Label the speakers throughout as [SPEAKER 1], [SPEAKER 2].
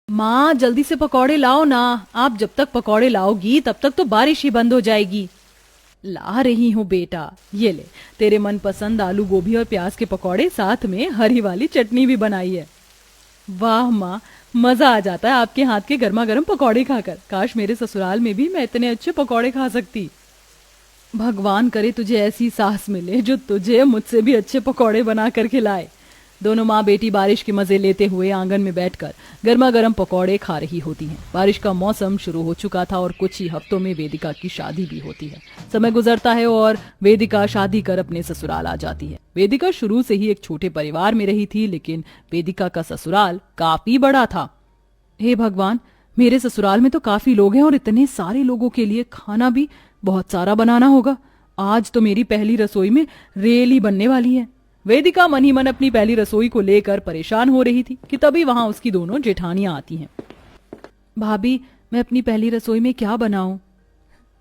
[SPEAKER 1] माँ जल्दी से पकौड़े लाओ ना, आप जब तक पकौड़े लाओगी तब तक तो बारिश ही बंद हो जाएगी। ला रही हूँ बेटा, ये ले तेरे मनपसंद आलू गोभी और प्याज के पकौड़े, साथ में हरी वाली चटनी भी बनाई है। वाह माँ, मजा आ जाता है आपके हाथ के गर्मा गर्म पकौड़े खाकर। काश मेरे ससुराल में भी मैं इतने अच्छे पकौड़े खा सकती। भगवान करे तुझे ऐसी सास मिले जो तुझे मुझसे भी अच्छे पकौड़े बना कर खिलाए। दोनों माँ बेटी बारिश के मजे लेते हुए आंगन में बैठकर गर्मा गर्म पकौड़े खा रही होती हैं। बारिश का मौसम शुरू हो चुका था और कुछ ही हफ्तों में वेदिका की शादी भी होती है। समय गुजरता है और वेदिका शादी कर अपने ससुराल आ जाती है। वेदिका शुरू से ही एक छोटे परिवार में रही थी, लेकिन वेदिका का ससुराल काफी बड़ा था। हे भगवान, मेरे ससुराल में तो काफी लोग हैं और इतने सारे लोगों के लिए खाना भी बहुत सारा बनाना होगा। आज तो मेरी पहली रसोई में रेल ही बनने वाली है। वेदिका मन ही मन अपनी पहली रसोई को लेकर परेशान हो रही थी कि तभी वहां उसकी दोनों जेठानियां आती हैं। भाभी, मैं अपनी पहली रसोई में क्या बनाऊं?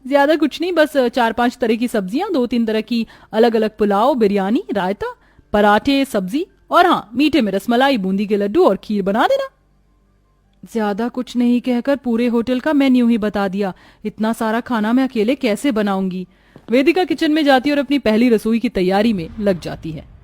[SPEAKER 1] ज्यादा कुछ नहीं, बस 4-5 तरह की सब्जियां, 2-3 तरह की अलग अलग पुलाव, बिरयानी, रायता, पराठे, सब्जी और हाँ, मीठे में रसमलाई, बूंदी के लड्डू और खीर बना देना। ज्यादा कुछ नहीं कहकर पूरे होटल का मेन्यू ही बता दिया। इतना सारा खाना मैं अकेले कैसे बनाऊंगी? वेदिका किचन में जाती और अपनी पहली रसोई की तैयारी में लग जाती है।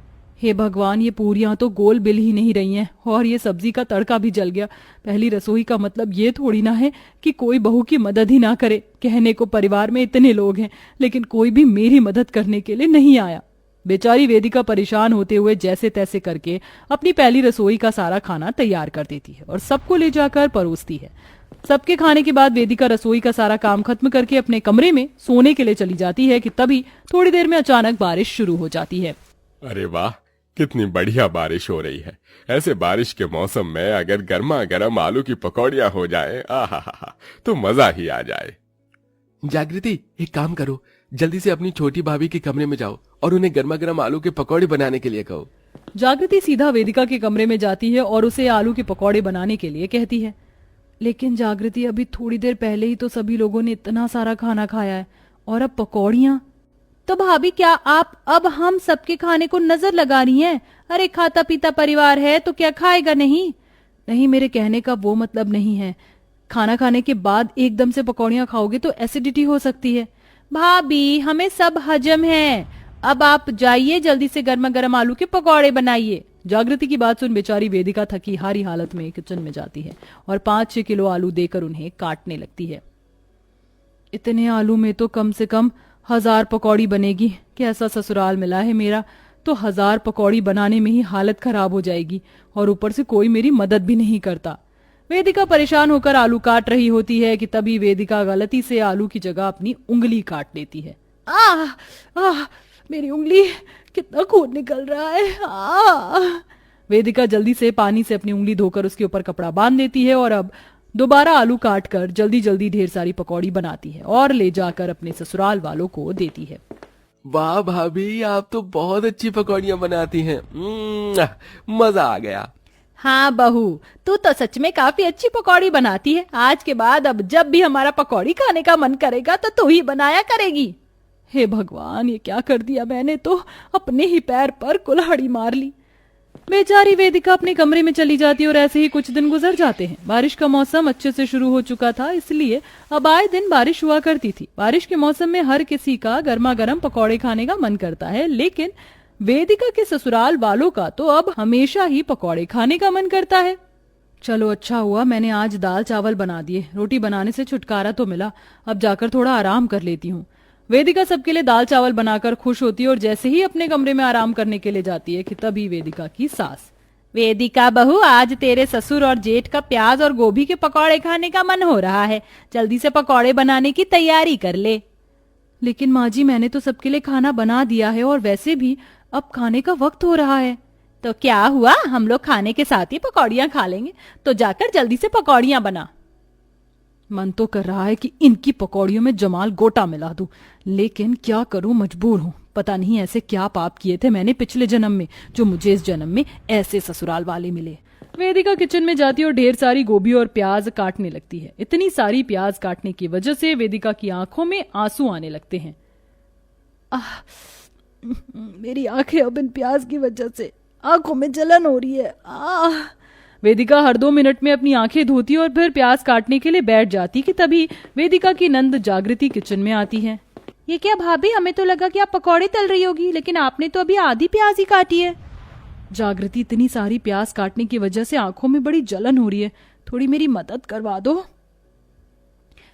[SPEAKER 1] हे भगवान, ये पूरियां तो गोल बिल ही नहीं रही हैं और ये सब्जी का तड़का भी जल गया। पहली रसोई का मतलब ये थोड़ी ना है कि कोई बहू की मदद ही ना करे। कहने को परिवार में इतने लोग हैं, लेकिन कोई भी मेरी मदद करने के लिए नहीं आया। बेचारी वेदिका परेशान होते हुए जैसे तैसे करके अपनी पहली रसोई का सारा खाना तैयार कर देती है और सबको ले जाकर परोसती है। सबके खाने के बाद वेदिका रसोई का सारा काम खत्म करके अपने कमरे में सोने के लिए चली जाती है कि तभी थोड़ी देर में अचानक बारिश शुरू हो जाती है।
[SPEAKER 2] अरे वाह, कितनी बढ़िया बारिश हो रही है। ऐसे बारिश के मौसम में अगर गर्मा गर्म आलू की पकौड़ियां हो जाए, आहा, तो मजा ही आ जाए।
[SPEAKER 3] जागृति, एक काम करो, जल्दी से अपनी छोटी भाभी के कमरे में जाओ और उन्हें गर्मा गर्म आलू के पकौड़े बनाने के लिए कहो।
[SPEAKER 1] जागृति सीधा वेदिका के कमरे में जाती है और उसे आलू के पकौड़े बनाने के लिए कहती है। लेकिन जागृति, अभी थोड़ी देर पहले ही तो सभी लोगों ने इतना सारा खाना खाया है और अब पकौड़ियां। तो भाभी, क्या आप अब हम सबके खाने को नजर लगा रही हैं? अरे खाता पीता परिवार है तो क्या खाएगा नहीं? नहीं, मेरे कहने का वो मतलब नहीं है। खाना खाने के बाद एकदम से पकौड़ियां खाओगे तो एसिडिटी हो सकती है। भाभी, हमें सब हजम है। अब आप जाइए, जल्दी से गर्मा गर्म आलू के पकौड़े बनाइए। जागृति की बात सुन बेचारी वेदिका थकी हारी हालत में किचन में जाती है और 5-6 किलो आलू देकर उन्हें काटने लगती है। इतने आलू में तो कम से कम 1000 पकौड़ी बनेगी। कैसा ससुराल मिला है मेरा, तो 1000 पकौड़ी बनाने में ही हालत खराब हो जाएगी और ऊपर से कोई मेरी मदद भी नहीं करता। वेदिका परेशान होकर आलू काट रही होती है कि तभी वेदिका गलती से आलू की जगह अपनी उंगली काट लेती है। आह, मेरी उंगली, कितना खून निकल रहा है। वेदिका जल्दी से पानी से अपनी उंगली धोकर उसके ऊपर कपड़ा बांध देती है और अब दोबारा आलू काट कर जल्दी जल्दी ढेर सारी पकौड़ी बनाती है और ले जाकर अपने ससुराल वालों को देती है।
[SPEAKER 3] वाह भाभी, आप तो बहुत अच्छी पकौड़ियां बनाती हैं। मजा आ गया।
[SPEAKER 1] हाँ बहू, तू तो सच में काफी अच्छी पकौड़ी बनाती है। आज के बाद अब जब भी हमारा पकौड़ी खाने का मन करेगा तो तू ही बनाया करेगी। हे भगवान, ये क्या कर दिया मैंने, तो अपने ही पैर पर कुल्हाड़ी मार ली। बेचारी वेदिका अपने कमरे में चली जाती और ऐसे ही कुछ दिन गुजर जाते हैं। बारिश का मौसम अच्छे से शुरू हो चुका था, इसलिए अब आए दिन बारिश हुआ करती थी। बारिश के मौसम में हर किसी का गर्मा गर्म पकौड़े खाने का मन करता है, लेकिन वेदिका के ससुराल वालों का तो अब हमेशा ही पकौड़े खाने का मन करता है। चलो अच्छा हुआ मैंने आज दाल चावल बना दिए, रोटी बनाने से छुटकारा तो मिला। अब जाकर थोड़ा आराम कर लेती हूँ। वेदिका सबके लिए दाल चावल बनाकर खुश होती है और जैसे ही अपने कमरे में आराम करने के लिए जाती है कि तभी वेदिका की सास, वेदिका बहू, आज तेरे ससुर और जेठ का प्याज और गोभी के पकौड़े खाने का मन हो रहा है। जल्दी से पकौड़े बनाने की तैयारी कर ले। लेकिन माँ जी, मैंने तो सबके लिए खाना बना दिया है और वैसे भी अब खाने का वक्त हो रहा है। तो क्या हुआ, हम लोग खाने के साथ ही पकौड़ियां खा लेंगे। तो जाकर जल्दी से पकौड़ियां बना। मन तो कर रहा है कि इनकी पकौड़ियों में जमाल गोटा मिला दूं, लेकिन क्या करूं, मजबूर हूं। पता नहीं ऐसे क्या पाप किए थे मैंने पिछले जन्म में, जो मुझे इस जन्म में ऐसे ससुराल वाले मिले। वेदिका किचन में जाती और ढेर सारी गोभी और प्याज काटने लगती है। इतनी सारी प्याज काटने की वजह से वेदिका की आंखों में आंसू आने लगते हैं। मेरी आंखें अब इन प्याज की वजह से आंखों में जलन हो रही है। वेदिका हर 2 मिनट में अपनी आंखें धोती और फिर प्याज काटने के लिए बैठ जाती कि तभी वेदिका की नंद जागृति किचन में आती है। ये क्या भाभी, हमें तो लगा कि आप पकौड़े तल रही होगी, लेकिन आपने तो अभी आधी प्याज ही काटी है। जागृति इतनी सारी प्याज काटने की वजह से आंखों में बड़ी जलन हो रही है, थोड़ी मेरी मदद करवा दो।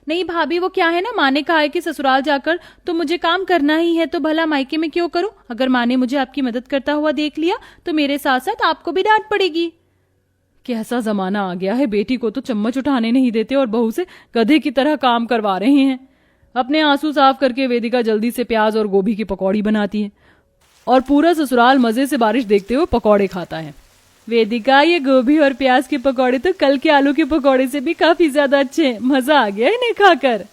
[SPEAKER 1] नहीं भाभी, वो क्या है ना, माँ ने कहा है कि ससुराल जाकर तो मुझे काम करना ही है, तो भला मायके में क्यों करूं? अगर माँ ने मुझे आपकी मदद करता हुआ देख लिया तो मेरे साथ साथ आपको भी डांट पड़ेगी। कैसा जमाना आ गया है, बेटी को तो चम्मच उठाने नहीं देते और बहू से गधे की तरह काम करवा रहे हैं। अपने आंसू साफ करके वेदिका जल्दी से प्याज और गोभी की पकौड़ी बनाती है और पूरा ससुराल मजे से बारिश देखते हुए पकौड़े खाता है। वेदिका, ये गोभी और प्याज के पकौड़े तो कल के आलू के पकौड़े से भी काफी ज्यादा अच्छे हैं, मजा आ गया इन्हें खाकर।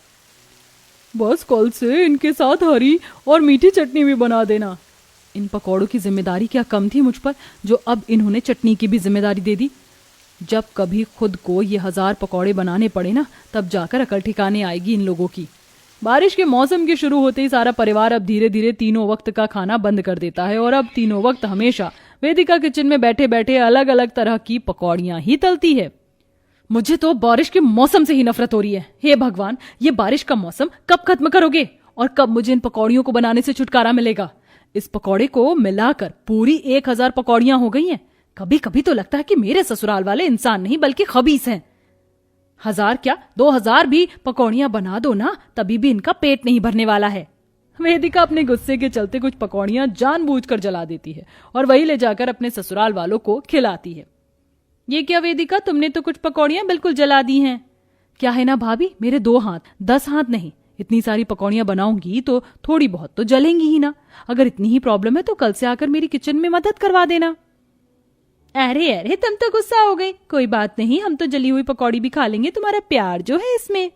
[SPEAKER 1] बस कल से इनके साथ हरी और मीठी चटनी भी बना देना। इन पकौड़ों की जिम्मेदारी क्या कम थी मुझ पर, जो अब इन्होंने चटनी की भी जिम्मेदारी दे दी। जब कभी खुद को ये 1000 पकौड़े बनाने पड़े ना, तब जाकर अकल ठिकाने आएगी इन लोगों की। बारिश के मौसम के शुरू होते ही सारा परिवार अब धीरे धीरे तीनों वक्त का खाना बंद कर देता है और अब तीनों वक्त हमेशा वेदिका किचन में बैठे बैठे अलग अलग तरह की पकौड़ियां ही तलती है। मुझे तो बारिश के मौसम से ही नफरत हो रही है। हे भगवान, ये बारिश का मौसम कब खत्म करोगे और कब मुझे इन पकौड़ियों को बनाने से छुटकारा मिलेगा? इस पकौड़े को मिलाकर पूरी 1000 पकौड़ियां हो गई हैं। कभी कभी तो लगता है कि मेरे ससुराल वाले इंसान नहीं बल्कि खबीस हैं। 1000 क्या 2000 भी पकौड़ियां बना दो ना, तभी भी इनका पेट नहीं भरने वाला है। वेदिका अपने गुस्से के चलते कुछ पकौड़ियां जानबूझकर जला देती है और वही ले जाकर अपने ससुराल वालों को खिलाती है। ये क्या वेदिका, तुमने तो कुछ पकौड़ियां बिल्कुल जला दी हैं। क्या है ना भाभी, मेरे 2 हाथ 10 हाथ नहीं, इतनी सारी पकौड़ियां बनाऊंगी तो थोड़ी बहुत तो जलेंगी ही ना। अगर इतनी ही प्रॉब्लम है तो कल से आकर मेरी किचन में मदद करवा देना। अरे अरे, तुम तो गुस्सा हो गई। कोई बात नहीं, हम तो जली हुई पकौड़ी भी खा लेंगे, तुम्हारा प्यार जो है इसमें।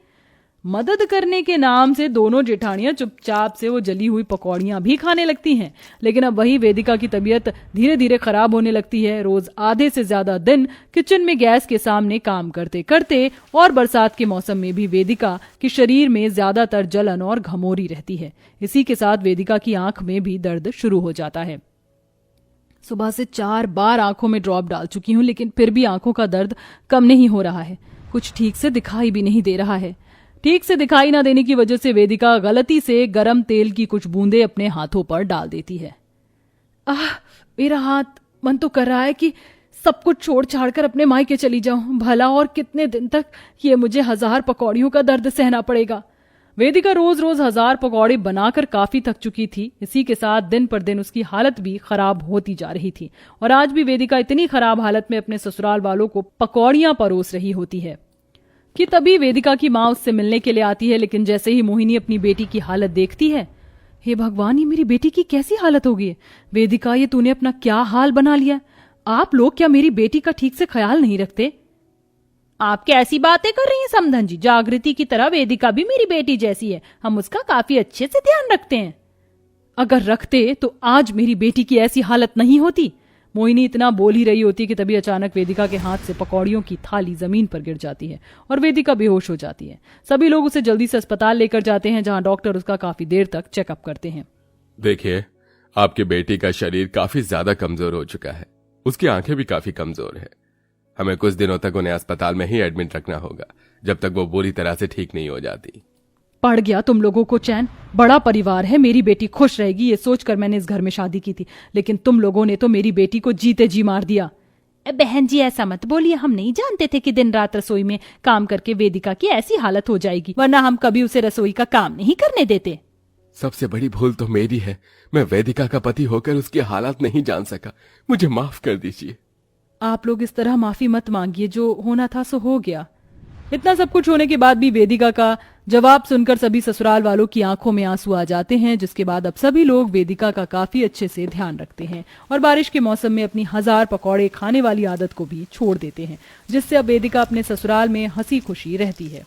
[SPEAKER 1] मदद करने के नाम से दोनों जेठानियां चुपचाप से वो जली हुई पकौड़ियां भी खाने लगती हैं। लेकिन अब वही वेदिका की तबीयत धीरे धीरे खराब होने लगती है। रोज आधे से ज्यादा दिन किचन में गैस के सामने काम करते करते और बरसात के मौसम में भी वेदिका के शरीर में ज्यादातर जलन और घमोरी रहती है। इसी के साथ वेदिका की आंख में भी दर्द शुरू हो जाता है। सुबह से 4 बार आंखों में ड्रॉप डाल चुकी हूं, लेकिन फिर भी आंखों का दर्द कम नहीं हो रहा है। कुछ ठीक से दिखाई भी नहीं दे रहा है। ठीक से दिखाई ना देने की वजह से वेदिका गलती से गरम तेल की कुछ बूंदें अपने हाथों पर डाल देती है। मेरा हाथ, मन तो कर रहा है कि सब कुछ छोड़ छाड़ कर अपने मायके चली जाऊं। भला और कितने दिन तक ये मुझे 1000 पकौड़ियों का दर्द सहना पड़ेगा। वेदिका रोज रोज 1000 पकौड़े बनाकर काफी थक चुकी थी। इसी के साथ दिन पर दिन उसकी हालत भी खराब होती जा रही थी और आज भी वेदिका इतनी खराब हालत में अपने ससुराल वालों को पकौड़ियां परोस रही होती है कि तभी वेदिका की माँ उससे मिलने के लिए आती है। लेकिन जैसे ही मोहिनी अपनी बेटी की हालत देखती है, हे भगवान, ये मेरी बेटी की कैसी हालत हो गई है। वेदिका, ये तूने अपना क्या हाल बना लिया। आप लोग क्या मेरी बेटी का ठीक से ख्याल नहीं रखते? आप कैसी बातें कर रही हैं समधन जी? जागृति की तरह वेदिका भी मेरी बेटी जैसी है, हम उसका काफी अच्छे से ध्यान रखते हैं। अगर रखते तो आज मेरी बेटी की ऐसी हालत नहीं होती। मोहिनी इतना बोल ही रही होती कि तभी अचानक वेदिका के हाथ से पकौड़ियों की थाली जमीन पर गिर जाती है और वेदिका बेहोश हो जाती है। सभी लोग उसे जल्दी से अस्पताल लेकर जाते हैं, जहां डॉक्टर उसका काफी देर तक चेकअप करते हैं।
[SPEAKER 2] देखिए, आपकी बेटी का शरीर काफी ज्यादा कमजोर हो चुका है। उसकी आंखें भी काफी कमजोर है। हमें कुछ दिनों तक उन्हें अस्पताल में ही एडमिट रखना होगा, जब तक वो पूरी तरह से ठीक नहीं हो जाती।
[SPEAKER 1] पड़ गया तुम लोगों को चैन। बड़ा परिवार है, मेरी बेटी खुश रहेगी ये सोचकर मैंने इस घर में शादी की थी, लेकिन तुम लोगों ने तो मेरी बेटी को जीते जी मार दिया। बहन जी, ऐसा मत बोलिए, हम नहीं जानते थे कि दिन रात रसोई में काम करके वेदिका की ऐसी हालत हो जाएगी, वरना हम कभी उसे रसोई का काम नहीं करने देते।
[SPEAKER 3] सबसे बड़ी भूल तो मेरी है। मैं वेदिका का पति होकर उसकी हालत नहीं जान सका। मुझे माफ कर दीजिए।
[SPEAKER 1] आप लोग इस तरह माफी मत मांगिए, जो होना था सो हो गया। इतना सब कुछ होने के बाद भी वेदिका का जवाब सुनकर सभी ससुराल वालों की आंखों में आंसू आ जाते हैं, जिसके बाद अब सभी लोग वेदिका का काफी अच्छे से ध्यान रखते हैं और बारिश के मौसम में अपनी 1000 पकौड़े खाने वाली आदत को भी छोड़ देते हैं, जिससे अब वेदिका अपने ससुराल में हंसी खुशी रहती है।